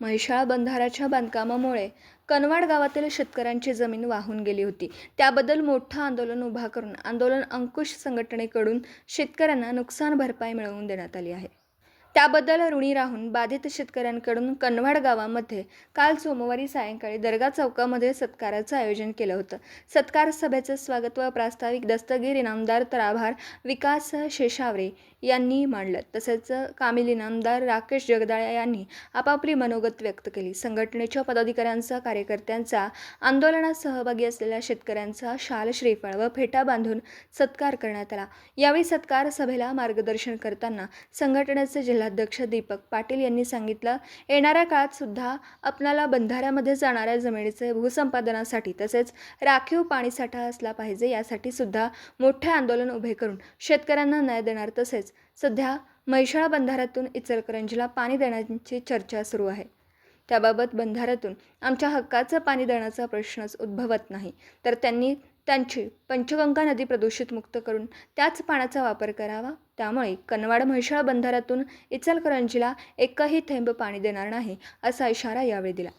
म्हैसाळ बंधाऱ्याच्या बांधकामामुळे कनवाड गावातील शेतकऱ्यांची जमीन वाहून गेली होती. त्याबद्दल मोठं आंदोलन उभा करून आंदोलन अंकुश संघटनेकडून शेतकऱ्यांना नुकसान भरपाई मिळवून देण्यात आली आहे. त्याबद्दल ऋणी राहून बाधित शेतकऱ्यांकडून कनवाड गावामध्ये काल सोमवारी सायंकाळी दर्गा चौकामध्ये सत्काराचं आयोजन केलं होतं. सत्कार सभेचं स्वागत व प्रास्ताविक दस्तगीर इनामदार तर आभार विकास शेषावरे यांनी मांडलं. तसेच कामिल इनामदार राकेश जगदाळे यांनी आपापली मनोगत व्यक्त केली. संघटनेच्या पदाधिकाऱ्यांचा, कार्यकर्त्यांचा, आंदोलनात सहभागी असलेल्या शेतकऱ्यांचा शाल, श्रीफळ व फेटा बांधून सत्कार करण्यात आला. यावेळी सत्कार सभेला मार्गदर्शन करताना संघटनेचे जिल्हाध्यक्ष दीपक पाटील यांनी सांगितलं, येणाऱ्या काळात सुद्धा आपणाला बंधाऱ्यामध्ये जाणाऱ्या जमिनीचे भूसंपादनासाठी तसेच राखीव पाणीसाठा असला पाहिजे, यासाठी सुद्धा मोठे आंदोलन उभे करून शेतकऱ्यांना न्याय देणार. तसेच सध्या म्हैसाळ बंधाऱ्यातून इचलकरंजीला पाणी देण्याची चर्चा सुरू आहे. त्याबाबत बंधाऱ्यातून आमच्या हक्काचं पाणी देण्याचा प्रश्नच उद्भवत नाही, तर त्यांनी त्यांची पंचगंगा नदी प्रदूषित मुक्त करून त्याच पाण्याचा वापर करावा. त्यामुळे कनवाड म्हैसाळ बंधाऱ्यातून इचलकरंजीला एकही थेंब पाणी देणार नाही असा इशारा यावेळी दिला.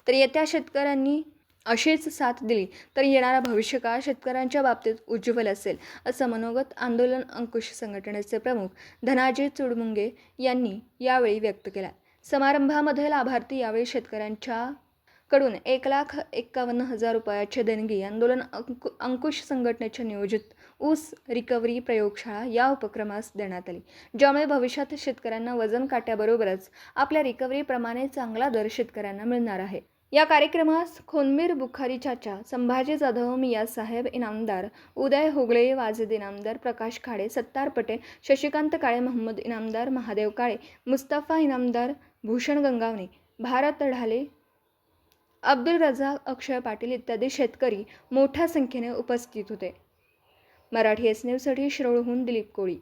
तर येत्या शेतकऱ्यांनी अशीच साथ दिली तर येणारा भविष्यकाळ शेतकऱ्यांच्या बाबतीत उज्ज्वल असेल, असं मनोगत आंदोलन अंकुश संघटनेचे प्रमुख धनाजी चुडमुंगे यांनी यावेळी व्यक्त केलं. समारंभामध्ये लाभार्थी यावेळी शेतकऱ्यांच्या कडून 1,51,000 रुपयाचे देणगी आंदोलन अंकुश संघटनेच्या नियोजित ऊस रिकव्हरी प्रयोगशाळा या उपक्रमास देण्यात आली, ज्यामुळे भविष्यात शेतकऱ्यांना वजन काट्याबरोबरच आपल्या रिकव्हरीप्रमाणे चांगला दर शेतकऱ्यांना मिळणार आहे. या कार्यक्रमास खोनमीर बुखारी चाचा, संभाजी जाधव, मियासाहेब इनामदार, उदय होगळे, वाजेद इनामदार, प्रकाश खाडे, सत्तार पटेल, शशिकांत काळे, मोहम्मद इनामदार, महादेव काळे, मुस्तफा इनामदार, भूषण गंगावणे, भारत ढाले, अब्दुल रझाक, अक्षय पाटील इत्यादी शेतकरी मोठ्या संख्येने उपस्थित होते. मराठी एस न्यूजसाठी शिरोळहून दिलीप कोळी.